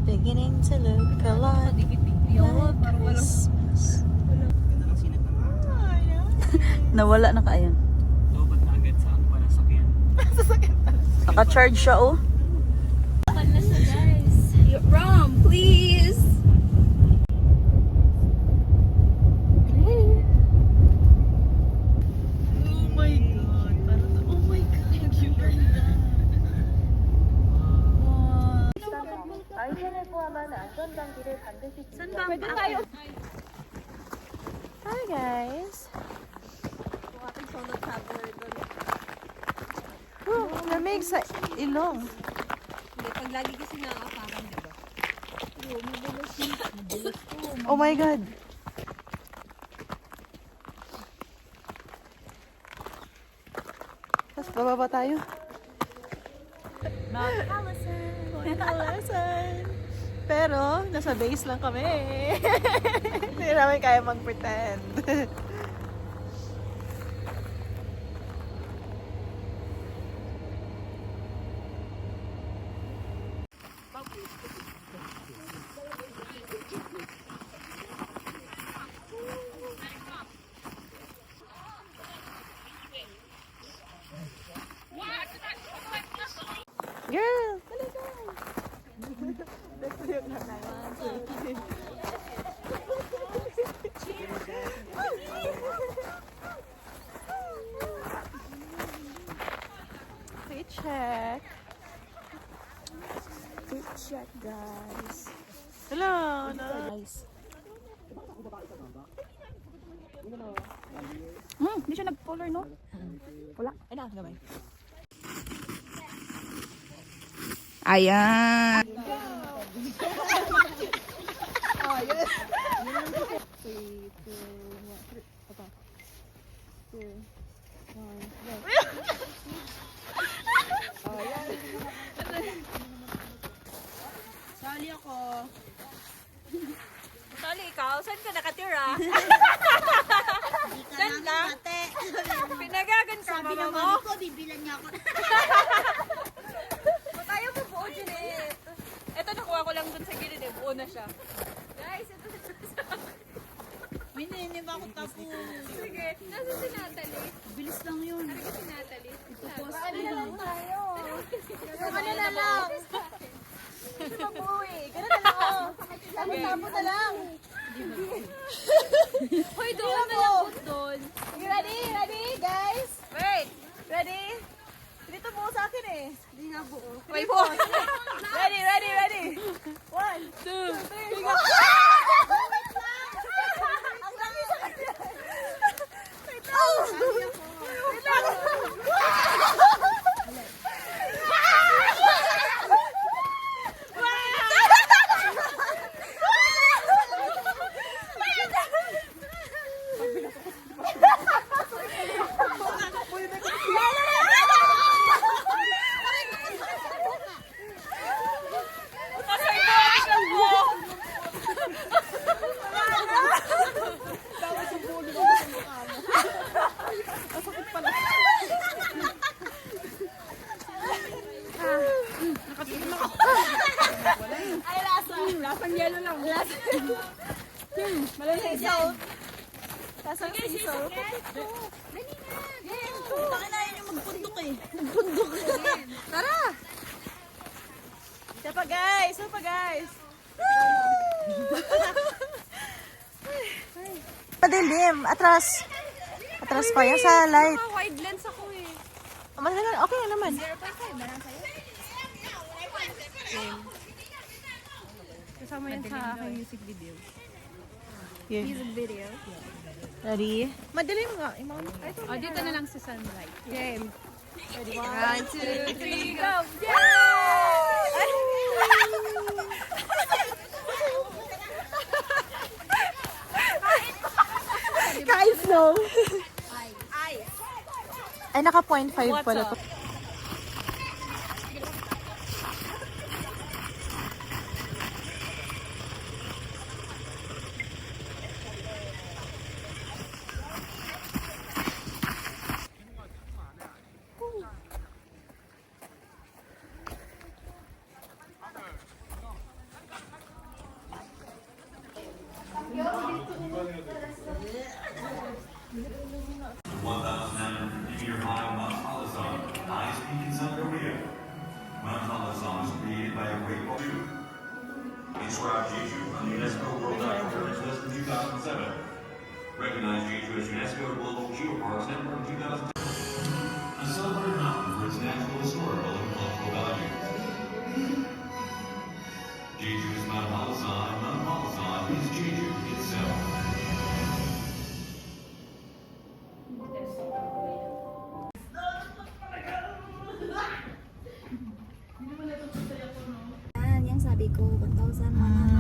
beginning to look a lot like Christmas. Nawala na kaayon. Lobat na agad sa ano pa nasakyan. Naka-charge siya oh. Rom, please. Oh my God. Oh my God. Ang ganda. Pwede tayo. Hi guys. Ating solo traveler doon. Oh, lamig sa ilong. Hindi, pag lagi kasi nakakaparang, di ba? Oh my God. Tapos bababa tayo. Mount Allison. Pero, nasa base lang kami. Hindi namin kaya mag-pretend. Girl! Fit check. Fit check, guys. Hello! Guys. Hindi siya nag-color, no? Wala. Ay na, gamay. Ayan. Sali ako. Sali ikaw? Saan ka nakatira? Saan ka? Pinagagan ka mama mo? ko, bibilan niya ako. Tayo mo buo dyan eh. Ito nakuha ko lang dun sa gilid eh. Buo na siya. Guys, ito na siya. Mininim ako tapos. Sige. Nasa si Natalie? Bilis lang yun. Nasa si Natalie? Ano na lang tayo? Yung ano na lang. Gusto mo buo eh. Ganun na lang oh. Tapos na lang. Hoy, doon na lang doon. Ready? Ready, guys? Wait. Ready? Dito buo sa akin eh. Hindi nga buo. May buo. Ready, ready, ready. 1, 2, 3, go. Ang dami sa kanya. Wait lang. Wait lang. Lasang yelo lang. Malamig isaw. Lasang isaw. Bakit na yun yung magpundok eh. Tara! Isa pa guys! Isa pa guys! Madilim! Atras! Atras pa yan sa light. Wide lens ako eh. Okay na naman. 0.5 na lang sa'yo. Kasama yan sa aking music video. Yeah. Music video. Ready? Madilim nga. O, dito na lang sa sunlight. Game. Ready? 1, 2, 3, go! Kain snow! Ay, naka 0.5 pala to. described Jeju on the UNESCO World Heritage List in 2007. Recognized Jeju as UNESCO Global Geoparks Network in 2010. A celebrated mountain for its natural, historical, and cultural values. Jeju's Mount Halasan, and Mount Halasan is Jeju itself. Yan, yung sabi ko, 1,100.